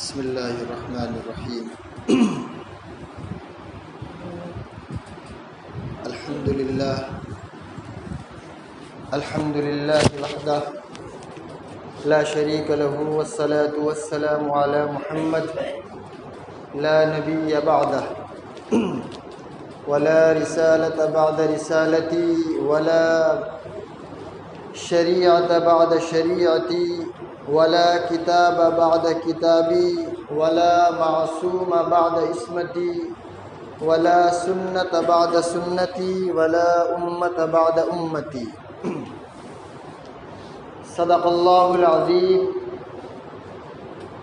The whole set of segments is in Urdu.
بسم اللہ الرحمن الرحیم الحمد للہ وحدہ لا شریک لہ والصلاة والسلام علی محمد لا نبی بعدہ ولا رسالة بعد رسالتی ولا شریعة بعد شریعتی ولا کتاب بعد کتابی ولا معصوم بعد اسمتی ولا سنت بعد سنتی ولا امت بعد امتی صدق اللہ العظیم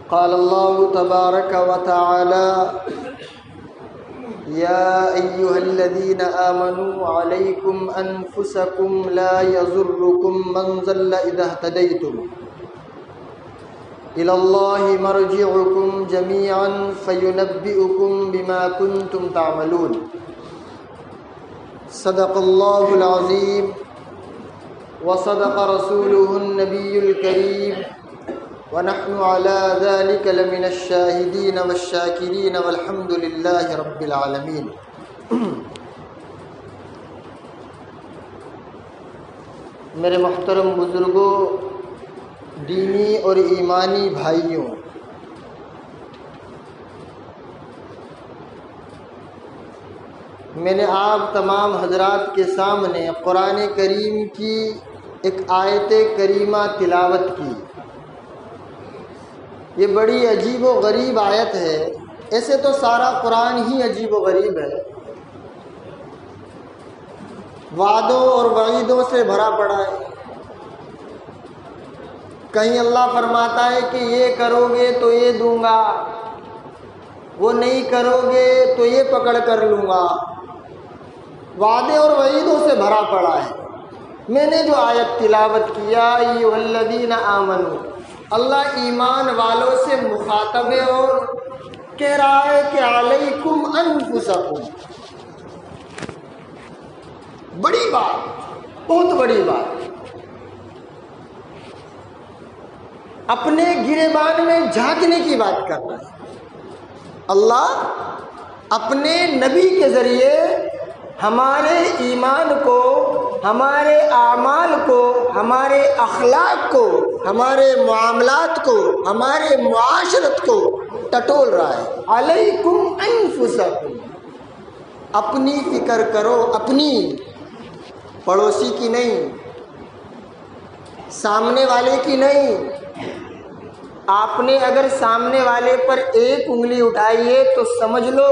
قال اللہ تبارک و تعالی یا ایہا الذین آمنوا علیکم انفسکم لا یضرکم من ضل اذا اہتدیتم إلى الله مرجعكم جميعا فينبئكم بما كنتم تعملون صدق الله العظيم وصدق رسوله النبي الكريم ونحن على ذلك لمن الشاهدين والشاكرين والحمد لله رب العالمين میرے محترم بزرگوں، دینی اور ایمانی بھائیوں، میں نے آپ تمام حضرات کے سامنے قرآن کریم کی ایک آیت کریمہ تلاوت کی۔ یہ بڑی عجیب و غریب آیت ہے، ایسے تو سارا قرآن ہی عجیب و غریب ہے، وعدوں اور وعیدوں سے بھرا پڑا ہے۔ کہیں اللہ فرماتا ہے کہ یہ کرو گے تو یہ دوں گا، وہ نہیں کرو گے تو یہ پکڑ کر لوں گا، وعدے اور وعیدوں سے بھرا پڑا ہے۔ میں نے جو آیت تلاوت کیا ایھا الذین آمنوا، اللہ ایمان والوں سے مخاطب ہے اور کہہ رہا ہے کہ علیکم انفسکم، بڑی بات، بہت بڑی بات، اپنے گریبان میں جھانکنے کی بات کر رہا ہے۔ اللہ اپنے نبی کے ذریعے ہمارے ایمان کو، ہمارے اعمال کو، ہمارے اخلاق کو، ہمارے معاملات کو، ہمارے معاشرت کو ٹٹول رہا ہے۔ علیکم انفسکم، اپنی فکر کرو، اپنی، پڑوسی کی نہیں، سامنے والے کی نہیں۔ آپ نے اگر سامنے والے پر ایک انگلی اٹھائی ہے تو سمجھ لو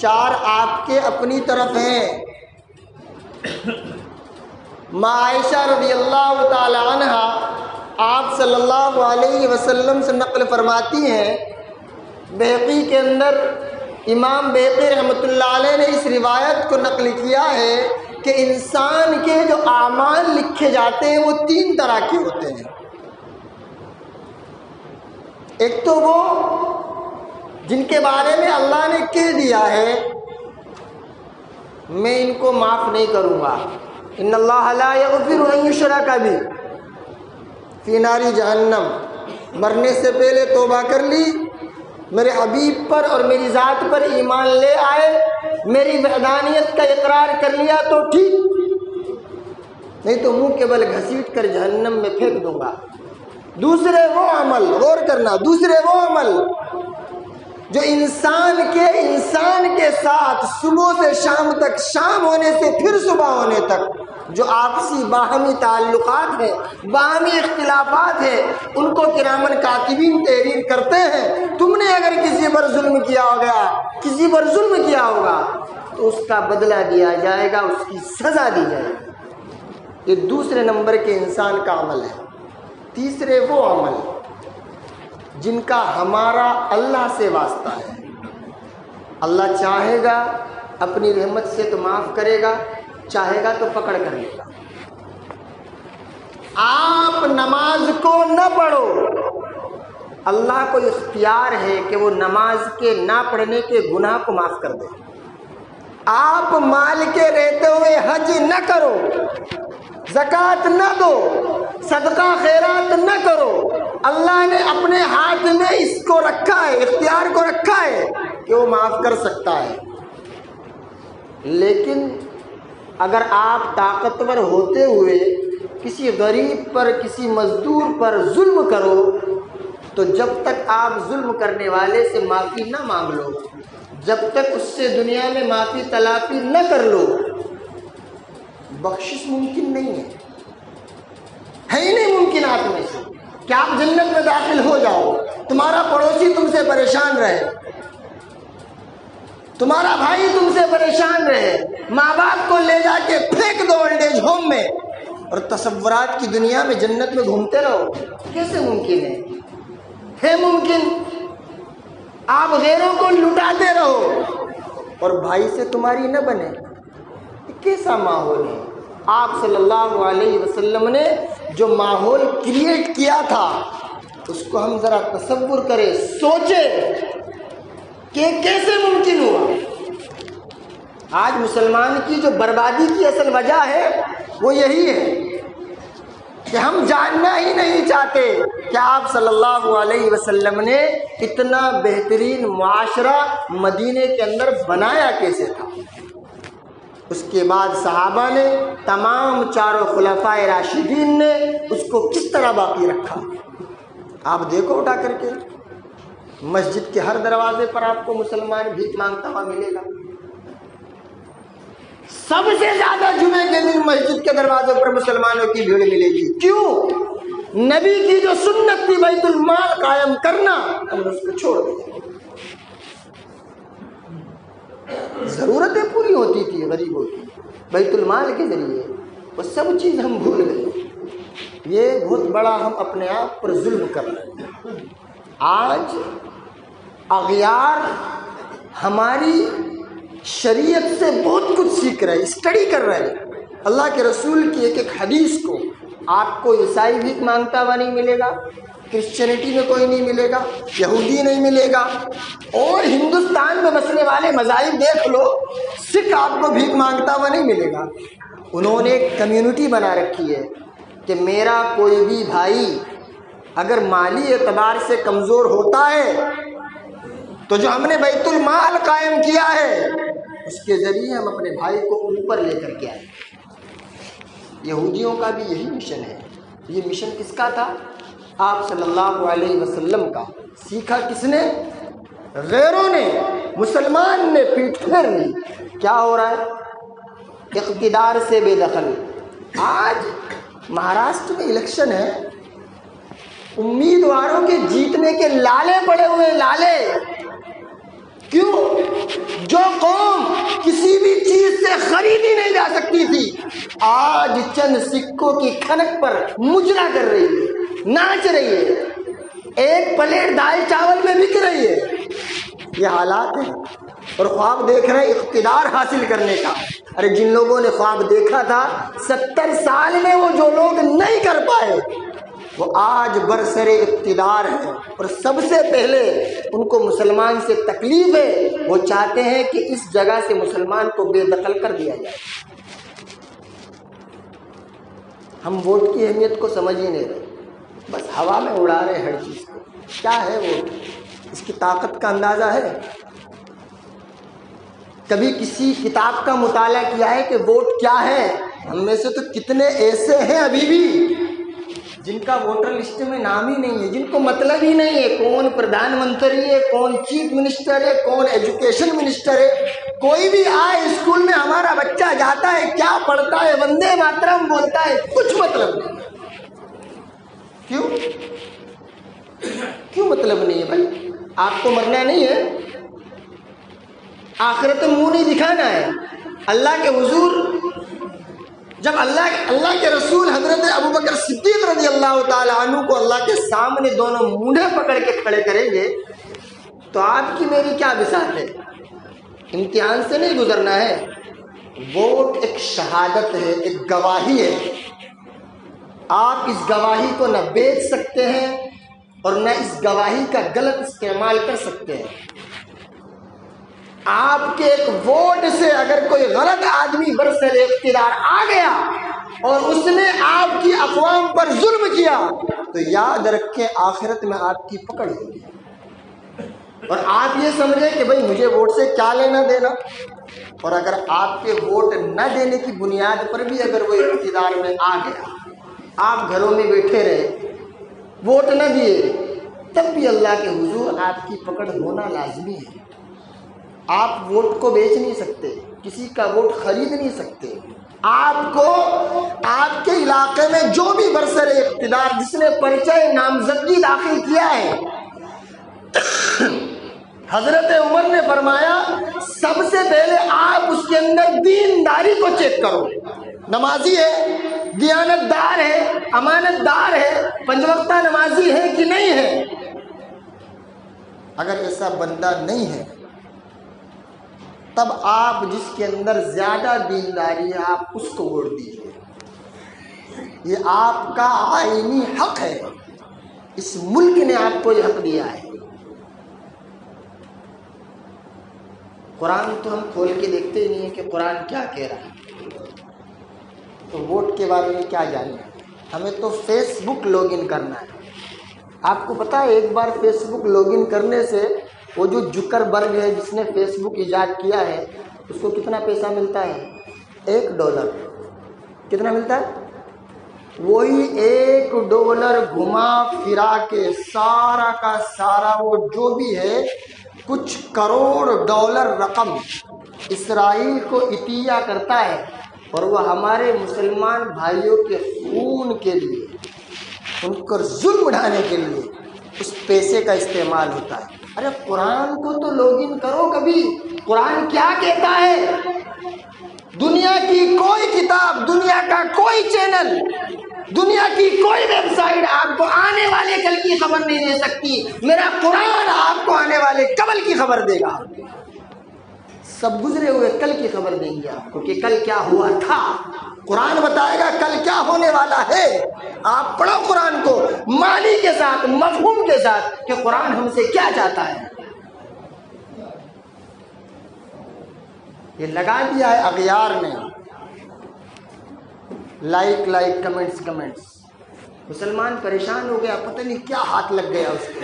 4 آپ کے اپنی طرف ہیں۔ ماں عائشہ رضی اللہ تعالی عنہ آپ صلی اللہ علیہ وسلم سے نقل فرماتی ہیں، بہقی کے اندر امام بہقی رحمۃ اللہ علیہ نے اس روایت کو نقل کیا ہے کہ انسان کے جو اعمال لکھے جاتے ہیں وہ 3 طرح کے ہوتے ہیں۔ ایک تو وہ جن کے بارے میں اللہ نے کہہ دیا ہے میں ان کو معاف نہیں کروں گا، ان اللہ لا یغفر ان یشرک بہ، فی نار جہنم، مرنے سے پہلے توبہ کر لی، میرے حبیب پر اور میری ذات پر ایمان لے آئے، میری وحدانیت کا اقرار کر لیا تو ٹھیک، نہیں تو منہ کے بل گھسیٹ کر جہنم میں پھینک دوں گا۔ دوسرے وہ عمل، غور کرنا، دوسرے وہ عمل جو انسان کے ساتھ صبح سے شام تک، شام ہونے سے پھر صبح ہونے تک جو آپسی باہمی تعلقات ہیں، باہمی اختلافات ہیں، ان کو کرامن کاتبین تحریر کرتے ہیں۔ تم نے اگر کسی پر ظلم کیا ہوگا تو اس کا بدلہ دیا جائے گا، اس کی سزا دی جائے گی۔ یہ دوسرے نمبر کے انسان کا عمل ہے۔ تیسرے وہ عمل جن کا ہمارا اللہ سے واسطہ ہے، اللہ چاہے گا اپنی رحمت سے تو معاف کرے گا، چاہے گا تو پکڑ کر لے گا۔ آپ نماز کو نہ پڑھو، اللہ کو اختیار ہے کہ وہ نماز کے نہ پڑھنے کے گناہ کو معاف کر دے۔ آپ مال کے رہتے ہوئے حج نہ کرو، زکوٰۃ نہ دو، صدقہ خیرات نہ کرو، اللہ نے اپنے ہاتھ میں اس کو رکھا ہے، اختیار کو رکھا ہے کہ وہ معاف کر سکتا ہے۔ لیکن اگر آپ طاقتور ہوتے ہوئے کسی غریب پر، کسی مزدور پر ظلم کرو تو جب تک آپ ظلم کرنے والے سے معافی نہ مانگ لو، جب تک اس سے دنیا میں معافی تلافی نہ کر لو، بخشش ممکن نہیں ہے ہی نہیں ممکنات میں سے کہ آپ جنت میں داخل ہو جاؤ۔ تمہارا پڑوسی تم سے پریشان رہے، تمہارا بھائی تم سے پریشان رہے، ماں باپ کو لے جا کے پھینک دو اولڈ ایج ہوم میں، اور تصورات کی دنیا میں جنت میں گھومتے رہو، کیسے ممکن ہے ممکن؟ آپ غیروں کو لٹاتے رہو اور بھائی سے تمہاری نہ بنے، یہ کیسا ماحول ہے؟ آپ صلی اللہ علیہ وسلم نے جو ماحول کریٹ کیا تھا اس کو ہم ذرا تصور کریں، سوچیں کہ کیسے ممکن ہوا۔ آج مسلمان کی جو بربادی کی اصل وجہ ہے وہ یہی ہے کہ ہم جاننا ہی نہیں چاہتے کہ آپ صلی اللہ علیہ وسلم نے اتنا بہترین معاشرہ مدینے کے اندر بنایا کیسے تھا۔ اس کے بعد صحابہ نے، تمام چاروں خلفائے راشدین نے اس کو کس طرح باقی رکھا۔ آپ دیکھو اٹھا کر کے، مسجد کے ہر دروازے پر آپ کو مسلمان بھیک مانگتا ہوا ملے گا۔ سب سے زیادہ جمعے کے دن مسجد کے دروازوں پر مسلمانوں کی بھیڑ ملے گی۔ کیوں؟ نبی کی جو سنت تھی بیت المال قائم کرنا، ہم نے اس کو چھوڑ دیا۔ ضرورتیں پوری ہوتی تھی غریبوں کی بیت المال کے ذریعے، وہ سب چیز ہم بھول گئے۔ یہ بہت بڑا ہم اپنے آپ پر ظلم کر رہے ہیں۔ آج اغیار ہماری شریعت سے بہت کچھ سیکھ رہے ہیں، اسٹڈی کر رہے ہیں۔ اللہ کے رسول کی ایک ایک حدیث کو آپ کو عیسائی بھیک مانگتا ہوا نہیں ملے گا، کرسچینٹی میں کوئی نہیں ملے گا، یہودی نہیں ملے گا، اور ہندوستان میں بسنے والے مذاہب دیکھ لو، سکھ آپ کو بھیک مانگتا ہوا نہیں ملے گا۔ انہوں نے ایک کمیونٹی بنا رکھی ہے کہ میرا کوئی بھی بھائی اگر مالی اعتبار سے کمزور ہوتا ہے تو جو ہم نے بیت المال قائم کیا ہے اس کے ذریعے ہم اپنے بھائی کو اوپر لے کر کے آئے۔ یہودیوں کا بھی یہی مشن ہے۔ یہ مشن کس کا تھا؟ آپ صلی اللہ علیہ وسلم کا۔ سیکھا کس نے؟ غیروں نے۔ مسلمان نے پیٹھ پھیر لی۔ کیا ہو رہا ہے؟ اقتدار سے بے دخل۔ آج مہاراشٹر میں الیکشن ہے، امیدواروں کے جیتنے کے لالے پڑے ہوئے، لالے۔ کیوں؟ جو قوم کسی بھی چیز سے خریدی نہیں جا سکتی تھی، آج چند سکوں کی کھنک پر مجرا کر رہی ہے، ناچ رہی ہے، ایک پلیٹ دال چاول میں بک رہی ہے۔ یہ حالات ہیں، اور خواب دیکھ رہے ہیں اقتدار حاصل کرنے کا۔ ارے جن لوگوں نے خواب دیکھا تھا 70 سال میں، وہ جو لوگ نہیں کر پائے وہ آج برسر اقتدار ہیں، اور سب سے پہلے ان کو مسلمان سے تکلیف ہے۔ وہ چاہتے ہیں کہ اس جگہ سے مسلمان کو بے دخل کر دیا جائے۔ ہم ووٹ کی اہمیت کو سمجھ ہی نہیں رہے، بس ہوا میں اڑا رہے ہر چیز کو۔ کیا ہے ووٹ؟ اس کی طاقت کا اندازہ ہے؟ کبھی کسی کتاب کا مطالعہ کیا ہے کہ ووٹ کیا ہے؟ ہم میں سے تو کتنے ایسے ہیں ابھی بھی جن کا ووٹر لسٹ میں نام ہی نہیں ہے، جن کو مطلب ہی نہیں ہے کون پردھان منتری ہے، کون چیف منسٹر ہے، کون ایجوکیشن منسٹر ہے۔ کوئی بھی آئے اسکول میں، ہمارا بچہ جاتا ہے، کیا پڑھتا ہے، وندے ماترم بولتا ہے، کچھ مطلب نہیں۔ کیوں؟ کیوں مطلب نہیں ہے بھائی؟ آپ کو مرنا نہیں ہے، آخرت میں منہ نہیں دکھانا ہے۔ اللہ کے حضور جب اللہ کے رسول حضرت ابوبکر صدیق رضی اللہ تعالی عنہ کو اللہ کے سامنے دونوں مونڈھے پکڑ کے کھڑے کریں گے تو آپ کی میری کیا بساط ہے؟ امتحان سے نہیں گزرنا ہے۔ ووٹ ایک شہادت ہے، ایک گواہی ہے۔ آپ اس گواہی کو نہ بیچ سکتے ہیں اور نہ اس گواہی کا غلط استعمال کر سکتے ہیں۔ آپ کے ایک ووٹ سے اگر کوئی غلط آدمی برسر اقتدار آ گیا اور اس نے آپ کی اقوام پر ظلم کیا تو یاد رکھیں آخرت میں آپ کی پکڑ ہوگی۔ اور آپ یہ سمجھیں کہ بھئی مجھے ووٹ سے کیا لینا دینا، اور اگر آپ کے ووٹ نہ دینے کی بنیاد پر بھی اگر وہ اقتدار میں آ گیا، آپ گھروں میں بیٹھے رہے، ووٹ نہ دیے، تب بھی اللہ کے حضور آپ کی پکڑ ہونا لازمی ہے۔ آپ ووٹ کو بیچ نہیں سکتے، کسی کا ووٹ خرید نہیں سکتے۔ آپ کو آپ کے علاقے میں جو بھی برسر اقتدار جس نے پرچہ نامزدگی داخل کیا ہے، حضرت عمر نے فرمایا سب سے پہلے آپ اس کے اندر دینداری کو چیک کرو، نمازی ہے، دیانت دار ہے، امانت دار ہے، پنج وقتہ نمازی ہے کہ نہیں ہے۔ اگر ایسا بندہ نہیں ہے تب آپ جس کے اندر زیادہ دینداری ہے آپ اس کو ووٹ دیجیے، یہ آپ کا آئینی حق ہے، اس ملک نے آپ کو یہ حق دیا ہے۔ قرآن تو ہم کھول کے دیکھتے ہی نہیں ہیں کہ قرآن کیا کہہ رہا ہے، تو ووٹ کے بارے میں کیا جاننا ہے؟ ہمیں تو فیس بک لاگ ان کرنا ہے۔ آپ کو پتا ہے ایک بار فیس بک لاگ ان کرنے سے وہ جو زکر برگ ہے جس نے فیس بک ایجاد کیا ہے اس کو کتنا پیسہ ملتا ہے؟ $1۔ کتنا ملتا ہے؟ وہی $1 گھما پھرا کے سارا کا سارا وہ جو بھی ہے کچھ کروڑ ڈالر رقم اسرائیل کو عطیہ کرتا ہے، اور وہ ہمارے مسلمان بھائیوں کے خون کے لیے، ان پر ظلم ڈھانے کے لیے اس پیسے کا استعمال ہوتا ہے۔ ارے قرآن کو تو لاگ ان کرو کبھی، قرآن کیا کہتا ہے؟ دنیا کی کوئی کتاب، دنیا کا کوئی چینل، دنیا کی کوئی ویب سائٹ آپ کو آنے والے کل کی خبر نہیں دے سکتی، میرا قرآن آپ کو آنے والے کل کی خبر دے گا۔ سب گزرے ہوئے کل کی خبر دیں گے آپ کو کہ کل کیا ہوا تھا، قرآن بتائے گا کل کیا ہونے والا ہے۔ آپ پڑھو قرآن کو معنی کے ساتھ، مفہوم کے ساتھ کہ قرآن ہم سے کیا چاہتا ہے۔ یہ لگا دیا ہے اغیار نے، لائک کمنٹس، مسلمان پریشان ہو گیا، پتہ نہیں کیا ہاتھ لگ گیا اس کو۔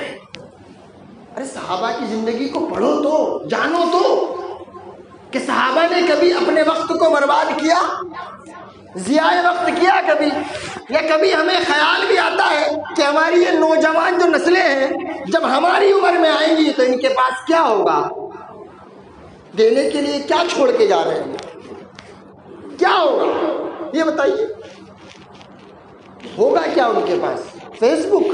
ارے صحابہ کی زندگی کو پڑھو تو، جانو تو کہ صحابہ نے کبھی اپنے وقت کو برباد کیا، ضیاء وقت کیا کبھی؟ یا کبھی ہمیں خیال بھی آتا ہے کہ ہماری یہ نوجوان جو نسلیں ہیں جب ہماری عمر میں آئیں گی تو ان کے پاس کیا ہوگا، دینے کے لیے کیا چھوڑ کے جا رہے ہیں، کیا ہوگا یہ بتائیے؟ ہوگا کیا ان کے پاس؟ فیس بک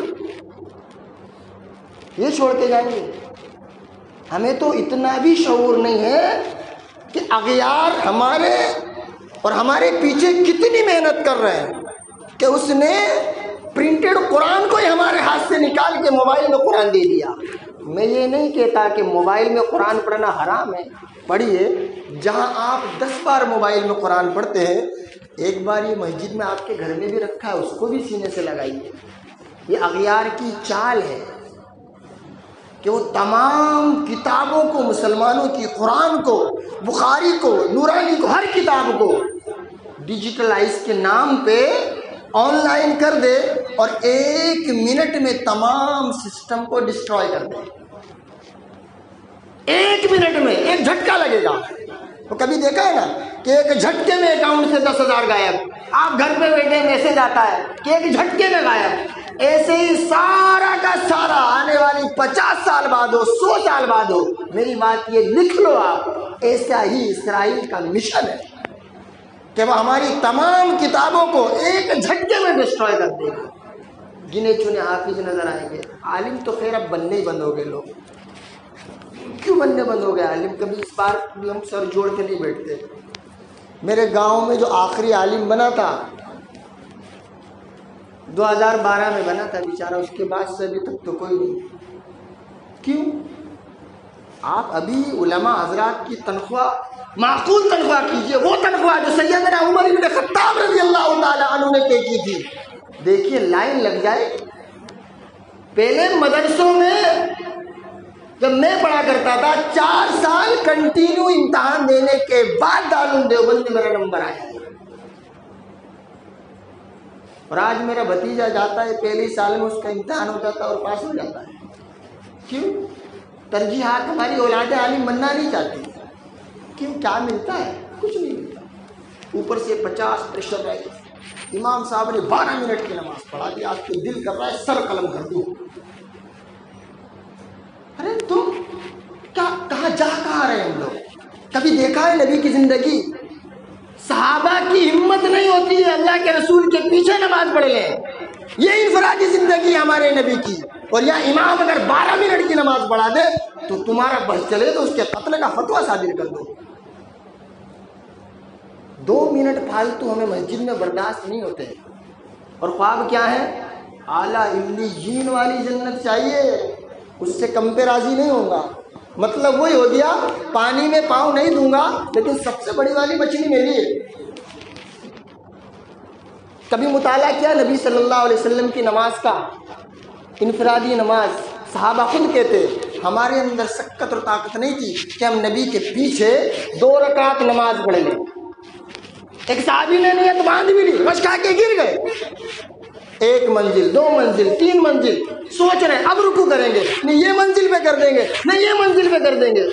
یہ چھوڑ کے جائیں گے؟ ہمیں تو اتنا بھی شعور نہیں ہے کہ اغیار ہمارے اور ہمارے پیچھے کتنی محنت کر رہے ہیں کہ اس نے پرنٹڈ قرآن کو ہی ہمارے ہاتھ سے نکال کے موبائل میں قرآن دے دیا۔ میں یہ نہیں کہتا کہ موبائل میں قرآن پڑھنا حرام ہے، پڑھیے، جہاں آپ 10 بار موبائل میں قرآن پڑھتے ہیں ایک بار یہ مسجد میں آپ کے گھر میں بھی رکھا ہے، اس کو بھی سینے سے لگائیے۔ یہ اغیار کی چال ہے کہ وہ تمام کتابوں کو، مسلمانوں کی قرآن کو، بخاری کو، نورانی کو، ہر کتاب کو ڈیجیٹلائز کے نام پہ آن لائن کر دے اور 1 منٹ میں تمام سسٹم کو ڈسٹروائے کر دے۔ 1 منٹ میں ایک جھٹکا لگے گا۔ تو کبھی دیکھا ہے نا کہ ایک جھٹکے میں اکاؤنٹ سے 10,000 غائب، آپ گھر پہ بیٹھے میسج آتا ہے کہ ایک جھٹکے میں غائب۔ ایسے ہی سارا کا سارا آنے والی 50 سال بعد ہو، 100 سال بعد ہو، میری بات یہ لکھ لو آپ، ایسا ہی اسرائیل کا مشن ہے کہ وہ ہماری تمام کتابوں کو ایک جھٹکے میں ڈسٹروائے کر دے گا۔ گنے چنے حافظ نظر آئیں گے، عالم تو خیر اب بننے ہی بند ہو گئے۔ لوگ کیوں بننے بند ہو گئے عالم؟ کبھی اس بار بھی ہم سر جوڑ کے نہیں بیٹھتے۔ میرے گاؤں میں جو آخری عالم بنا تھا 2012 میں بنا تھا بیچارہ، اس کے بعد سے ابھی تک تو کوئی نہیں۔ کیوں؟ آپ ابھی علماء حضرات کی تنخواہ معقول تنخواہ کیجئے، وہ تنخواہ جو سیدنا عمر بن خطاب رضی اللہ تعالی عنہ نے طے کی تھی۔ دیکھیے لائن لگ جائے۔ پہلے مدرسوں میں جب میں پڑھا کرتا تھا 4 سال کنٹینیو امتحان دینے کے بعد دارالعلوم دیوبند میں میرا نمبر آیا۔ اور آج میرا بھتیجا جاتا ہے پہلے سال میں اس کا امتحان ہو جاتا ہے اور پاس ہو جاتا ہے. کیوں؟ ترجیحات ہماری اولاد عالم بننا نہیں چاہتی. کیوں؟ کیا ملتا ہے؟ کچھ نہیں ملتا. اوپر سے 50 پریشر ہے. امام صاحب نے 12 منٹ کی نماز پڑھا دی، آپ کو دل کر رہا ہے سر قلم کر دو. ارے تم کہاں جا کہاں رہے ہم لوگ؟ کبھی دیکھا ہے نبی کی زندگی؟ صحابہ کی ہمت نہیں ہوتی ہے اللہ کے رسول کے پیچھے نماز پڑھ لیں. یہ انفرادی زندگی ہمارے نبی کی. اور یا امام اگر 12 منٹ کی نماز پڑھا دے تو تمہارا بس چلے تو اس کے قتل کا فتویٰ صادر کر دو. 2 منٹ فالتو ہمیں مسجد میں برداشت نہیں ہوتے. اور خواب کیا ہے؟ اعلیٰ علیین والی جنت چاہیے، اس سے کم پہ راضی نہیں ہوں گا. مطلب وہی ہو گیا، پانی میں پاؤں نہیں دوں گا لیکن سب سے بڑی والی مچھلی میری ہے. کبھی مطالعہ کیا نبی صلی اللہ علیہ وسلم کی نماز کا؟ انفرادی نماز. صحابہ خود کہتے ہمارے اندر سکت اور طاقت نہیں تھی کہ ہم نبی کے پیچھے 2 رکعت نماز پڑھ لیں. ایک صحابی نے نیت باندھ بھی لی، رش کھا کے گر گئے. 1 منزل 2 منزل 3 منزل سوچ رہے اب رکوع کریں گے، نہیں یہ منزل پہ کر دیں گے، نہیں یہ منزل پہ کر دیں گے.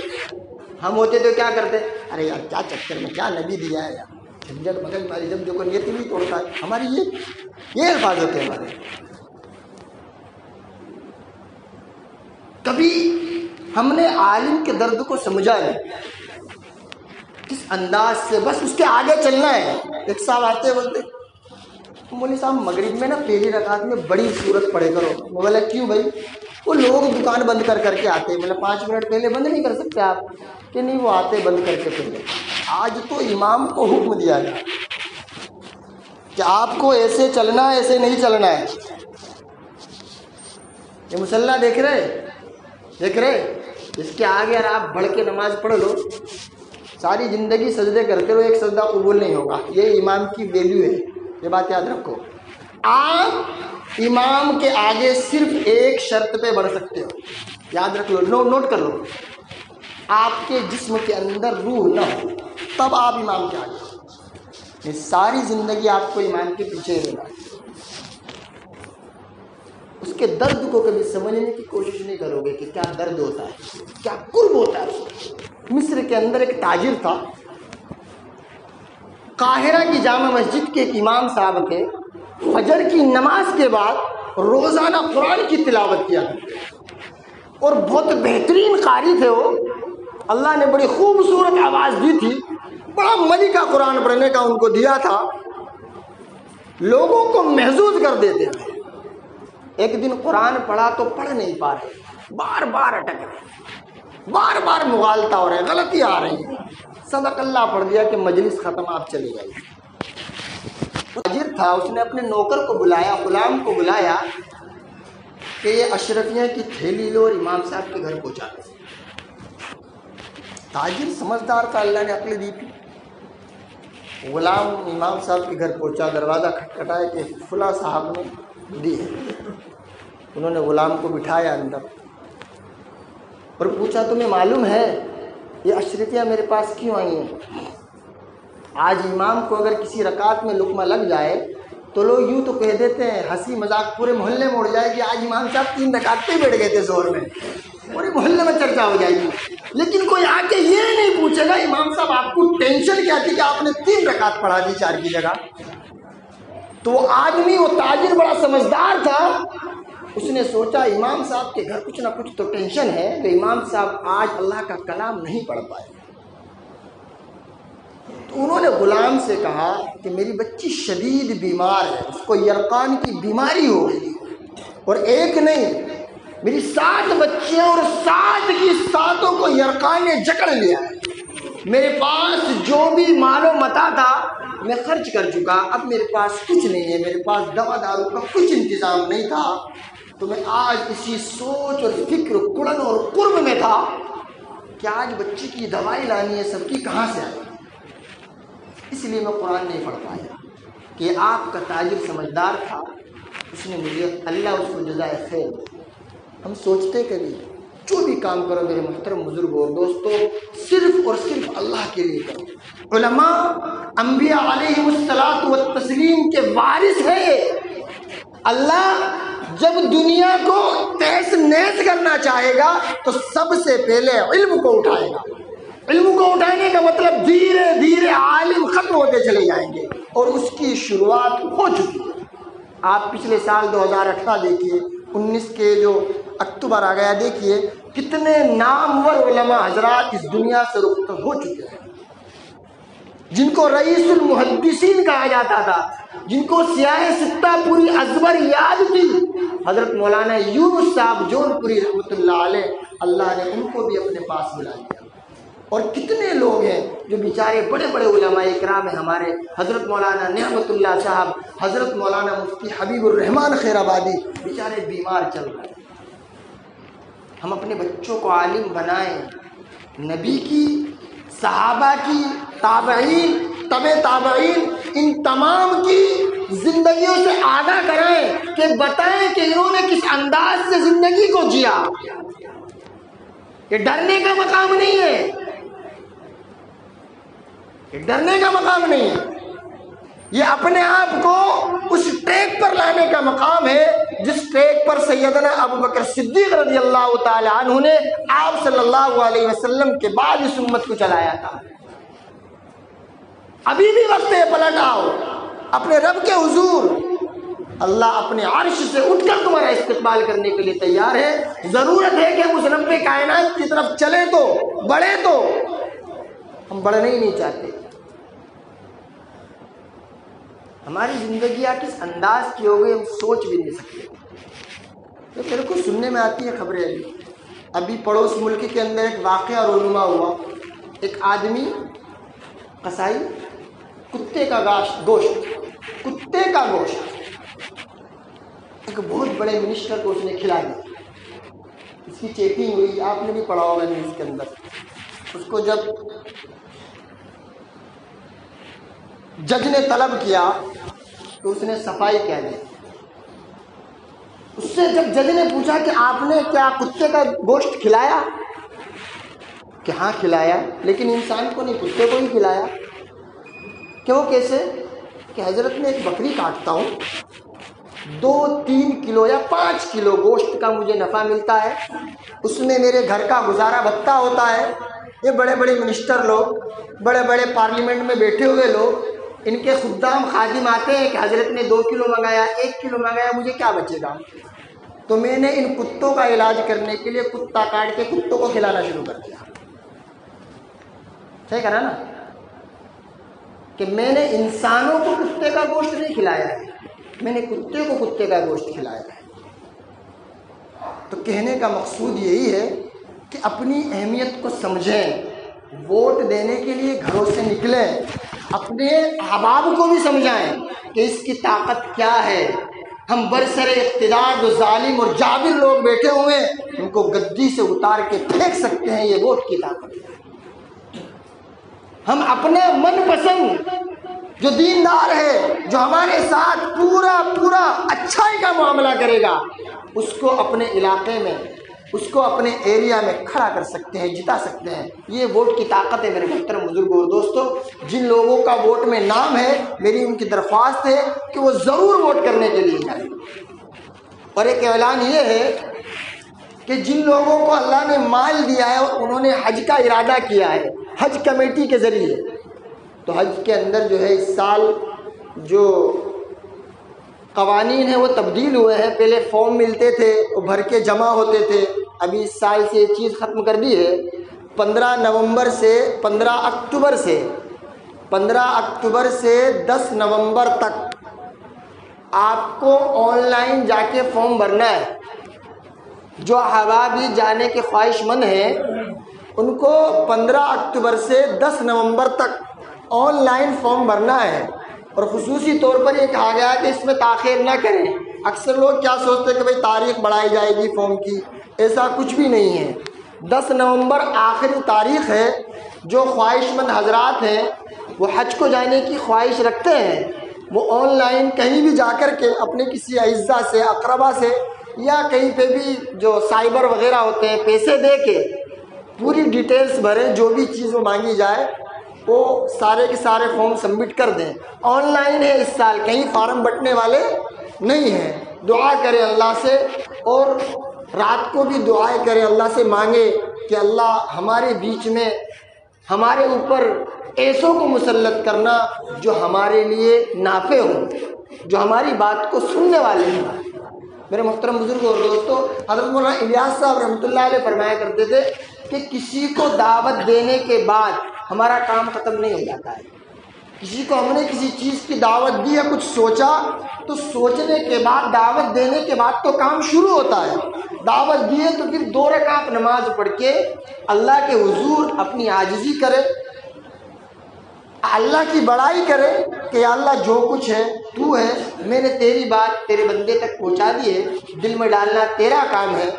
ہم ہوتے تو کیا کرتے؟ ارے یار کیا چکر میں، کیا نبی دیا ہے یار، جھنجھٹ مگل ماری جب جو نیت نہیں توڑتا ہے. ہماری یہ الفاظ ہوتے ہیں ہمارے. کبھی ہم نے عالم کے درد کو سمجھا نہیں، کس انداز سے بس اس کے آگے چلنا ہے. ایک صاحب آتے بولتے مولوی صاحب مغرب میں نا پہلی رکعت میں بڑی صورت پڑھے کرو. میں بولا کیوں بھائی؟ وہ لوگ دکان بند کر کے آتے ہیں. مطلب 5 منٹ پہلے بند نہیں کر سکتے آپ؟ کہ نہیں وہ آتے بند کر کے پہلے. آج تو امام کو حکم دیا گیا کہ آپ کو ایسے چلنا ہے، ایسے نہیں چلنا ہے. یہ مصلی دیکھ رہے اس کے آگے اگر آپ بڑھ کے نماز پڑھ لو، ساری زندگی سجدے کرتے رہو، ایک سجدہ قبول نہیں ہوگا. یہ امام کی ویلیو ہے، یہ بات یاد رکھو. آپ امام کے آگے صرف ایک شرط پہ بڑھ سکتے ہو، یاد رکھ لو، نوٹ کر لو. آپ کے جسم کے اندر روح نہ ہو تب آپ امام کے آگے. یہ ساری زندگی آپ کو امام کے پیچھے رہنا ہے. اس کے درد کو کبھی سمجھنے کی کوشش نہیں کرو گے کہ کیا درد ہوتا ہے، کیا قرب ہوتا ہے. مصر کے اندر ایک تاجر تھا. قاہرہ کی جامع مسجد کے ایک امام صاحب تھے. فجر کی نماز کے بعد روزانہ قرآن کی تلاوت کیا اور بہت بہترین قاری تھے وہ. اللہ نے بڑی خوبصورت آواز دی تھی، بڑا ملکہ قرآن پڑھنے کا ان کو دیا تھا. لوگوں کو محظوظ کر دیتے تھے. ایک دن قرآن پڑھا تو پڑھ نہیں پا رہے، بار بار اٹک رہے، بار بار مغالطہ ہو رہا ہے، غلطی آ رہی ہے. صدق اللہ پڑھ دیا کہ مجلس ختم، آپ چلے جائیے. تاجر تھا، اس نے اپنے نوکر کو بلایا، غلام کو بلایا کہ یہ اشرفیہ کی تھیلی لو اور امام صاحب کے گھر پہنچا دو. تاجر سمجھدار تھا، اللہ نے عقل دی تھی. غلام امام صاحب کے گھر پہنچا، دروازہ کھٹکھٹایا کہ فلاں صاحب نے دی ہے. انہوں نے غلام کو بٹھایا اندر اور پوچھا تمہیں معلوم ہے یہ اشرفیہ میرے پاس کیوں آئی ہیں؟ آج امام کو اگر کسی رکعت میں لقمہ لگ جائے تو لوگ یوں تو کہہ دیتے ہیں، ہنسی مذاق پورے محلے میں اڑ جائے کہ آج امام صاحب 3 رکعت پہ بیٹھ گئے تھے زور میں، پورے محلے میں چرچا ہو جائے گی. لیکن کوئی آ کے یہ نہیں پوچھے گا امام صاحب آپ کو ٹینشن کیا تھی کہ آپ نے 3 رکعت پڑھا دی 4 کی جگہ. تو وہ آدمی، وہ تاجر بڑا سمجھدار تھا. اس نے سوچا امام صاحب کے گھر کچھ نہ کچھ تو ٹینشن ہے کہ امام صاحب آج اللہ کا کلام نہیں پڑھ پائے. تو انہوں نے غلام سے کہا کہ میری بچی شدید بیمار ہے، اس کو یرقان کی بیماری ہو گئی، اور ایک نہیں میری 7 بچیاں اور 7 کی 7 کو یرقان نے جکڑ لیا ہے. میرے پاس جو بھی مال و متاع تھا میں خرچ کر چکا، اب میرے پاس کچھ نہیں ہے، میرے پاس دوا دارو کا کچھ انتظام نہیں تھا. تو میں آج اسی سوچ اور فکر، کڑن اور قرب میں تھا کہ آج بچی کی دوائی لانی ہے، سب کی کہاں سے آئی. اس لیے میں قرآن نہیں پڑھ پایا. کہ آپ کا تاجر سمجھدار تھا، اس نے مجھے، اللہ اس کو جزائے خیر دے. ہم سوچتے کبھی جو بھی کام کرو میرے محترم بزرگوں اور دوستوں، صرف اور صرف اللہ کے لیے کرو. علماء انبیاء علیہ الصلوۃ والتسلیم کے وارث ہیں. اللہ جب دنیا کو تہس نہس کرنا چاہے گا تو سب سے پہلے علم کو اٹھائے گا. علم کو اٹھانے کا مطلب دھیرے دھیرے عالم ختم ہوتے چلے جائیں گے، اور اس کی شروعات ہو چکی ہے. آپ پچھلے سال 2018 دیکھیے، 19 کے جو اکتوبر آ گیا، دیکھیے کتنے نامور علماء حضرات اس دنیا سے رخصت ہو چکے ہیں، جن کو رئیس المحدثین کہا جاتا تھا، جن کو سیاہ ستہ پوری ازبر یاد تھی. حضرت مولانا یونس صاحب جون پوری رحمۃ اللہ علیہ، اللہ نے ان کو بھی اپنے پاس بلا لیا. اور کتنے لوگ ہیں جو بیچارے بڑے بڑے علماء اکرام ہیں ہمارے، حضرت مولانا نعمت اللہ صاحب، حضرت مولانا مفتی حبیب الرحمان خیر آبادی، بیچارے بیمار چل رہے ہیں. ہم اپنے بچوں کو عالم بنائیں، نبی کی، صحابہ کی، تابعین، تبع تابعین، ان تمام کی زندگیوں سے آگاہ کرائیں کہ بتائیں کہ انہوں نے کس انداز سے زندگی کو جیا. یہ ڈرنے کا مقام نہیں ہے، یہ ڈرنے کا مقام نہیں ہے، یہ اپنے آپ کو اس ٹریک پر لانے کا مقام ہے جس ٹریک پر سیدنا ابوبکر صدیق رضی اللہ تعالی عنہ نے آپ صلی اللہ علیہ وسلم کے بعد اس امت کو چلایا تھا. ابھی بھی وقت ہے، پلٹ آؤ اپنے رب کے حضور. اللہ اپنے عرش سے اٹھ کر تمہارا استقبال کرنے کے لیے تیار ہے. ضرورت ہے کہ ہم اس رب کائنات کی طرف چلیں تو بڑھیں، تو ہم بڑھنا ہی نہیں چاہتے. ہماری زندگیاں کس انداز کی ہو گئی ہم سوچ بھی نہیں سکتے. تو میرے کو سننے میں آتی ہے خبریں، ابھی پڑوس ملک کے اندر ایک واقعہ رونما ہوا. ایک آدمی قصائی کتے کا گوشت ایک بہت بڑے منسٹر کو اس نے کھلا دیا. اس کی چیکنگ ہوئی، آپ نے بھی پڑھا ہوگا نیوز کے اندر. اس کو جب جج نے طلب کیا تو اس نے صفائی کہہ دی. اس سے جب جج نے پوچھا کہ آپ نے کیا کتے کا گوشت کھلایا، کہ ہاں کھلایا، لیکن انسان کو نہیں، کتے کو ہی کھلایا. کہ وہ کیسے؟ کہ حضرت میں ایک بکری کاٹتا ہوں، 2-3 کلو یا 5 کلو گوشت کا مجھے نفع ملتا ہے، اس میں میرے گھر کا گزارا بھتہ ہوتا ہے. یہ بڑے بڑے منسٹر لوگ، بڑے بڑے پارلیمنٹ میں بیٹھے ہوئے لوگ، ان کے خدام خادم آتے ہیں کہ حضرت نے 2 کلو منگایا، 1 کلو منگایا، مجھے کیا بچے گا؟ تو میں نے ان کتوں کا علاج کرنے کے لیے کتا کاٹ کے کتوں کو کھلانا شروع کر دیا. صحیح کرا نا؟ کہ میں نے انسانوں کو کتے کا گوشت نہیں کھلایا ہے، میں نے کتے کو کتے کا گوشت کھلایا ہے. تو کہنے کا مقصود یہی ہے کہ اپنی اہمیت کو سمجھیں، ووٹ دینے کے لیے گھروں سے نکلیں، اپنے احباب کو بھی سمجھائیں کہ اس کی طاقت کیا ہے. ہم برسر اقتدار جو ظالم اور جابر لوگ بیٹھے ہوئے ہیں ان کو گدی سے اتار کے پھینک سکتے ہیں، یہ ووٹ کی طاقت ہے. ہم اپنے من پسند جو دیندار ہے، جو ہمارے ساتھ پورا اچھائی کا معاملہ کرے گا، اس کو اپنے علاقے میں، اس کو اپنے ایریا میں کھڑا کر سکتے ہیں، جتا سکتے ہیں. یہ ووٹ کی طاقت ہے میرے محترم بزرگوں اور دوستوں. جن لوگوں کا ووٹ میں نام ہے، میری ان کی درخواست ہے کہ وہ ضرور ووٹ کرنے کے لیے جائیں. اور ایک اعلان یہ ہے کہ جن لوگوں کو اللہ نے مال دیا ہے اور انہوں نے حج کا ارادہ کیا ہے حج کمیٹی کے ذریعے، تو حج کے اندر جو ہے اس سال جو قوانین ہیں وہ تبدیل ہوئے ہیں. پہلے فارم ملتے تھے، وہ بھر کے جمع ہوتے تھے. ابھی اس سال سے یہ چیز ختم کر دی ہے. 15 اکتوبر سے 10 نومبر تک آپ کو آن لائن جا کے فارم بھرنا ہے. جو احبابی جانے کے خواہش مند ہیں ان کو 15 اکتوبر سے 10 نومبر تک آن لائن فارم بھرنا ہے. اور خصوصی طور پر یہ کہا گیا ہے کہ اس میں تاخیر نہ کریں. اکثر لوگ کیا سوچتے ہیں کہ بھئی تاریخ بڑھائی جائے گی فارم کی، ایسا کچھ بھی نہیں ہے. 10 نومبر آخری تاریخ ہے. جو خواہش مند حضرات ہیں وہ حج کو جانے کی خواہش رکھتے ہیں، وہ آن لائن کہیں بھی جا کر کے اپنے کسی اعزہ سے، اقربا سے، یا کہیں پہ بھی جو سائبر وغیرہ ہوتے ہیں، پیسے دے کے پوری ڈیٹیلز بھریں، جو بھی چیز وہ مانگی جائے وہ سارے کے سارے فارم سبمٹ کر دیں. آن لائن ہے اس سال، کہیں فارم بٹنے والے نہیں ہیں. دعا کریں اللہ سے، اور رات کو بھی دعائیں کریں اللہ سے، مانگے کہ اللہ ہمارے بیچ میں ہمارے اوپر ایسوں کو مسلط کرنا جو ہمارے لیے نافع ہو، جو ہماری بات کو سننے والے ہیں۔ میرے محترم بزرگ اور دوستو، حضرت مولانا الیاس صاحب رحمۃ اللہ علیہ فرمایا کرتے تھے کہ کسی کو دعوت دینے کے بعد ہمارا کام ختم نہیں ہو جاتا ہے۔ کسی کو ہم نے کسی چیز کی دعوت دی ہے، کچھ سوچا، تو سوچنے کے بعد، دعوت دینے کے بعد تو کام شروع ہوتا ہے۔ دعوت دیے تو پھر 2 رکعت نماز پڑھ کے اللہ کے حضور اپنی عاجزی کرے، اللہ کی بڑائی کرے کہ یا اللہ جو کچھ ہے تو ہے، میں نے تیری بات تیرے بندے تک پہنچا دی ہے، دل میں ڈالنا تیرا کام ہے،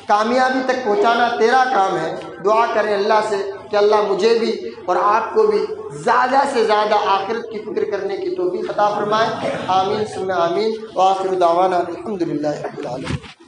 کامیابی تک پہنچانا تیرا کام ہے۔ دعا کریں اللہ سے کہ اللہ مجھے بھی اور آپ کو بھی زیادہ سے زیادہ آخرت کی فکر کرنے کی توفیق عطا فرمائے۔ آمین ثم آمین، وآخر دعوانا الحمدللہ رب العالمین۔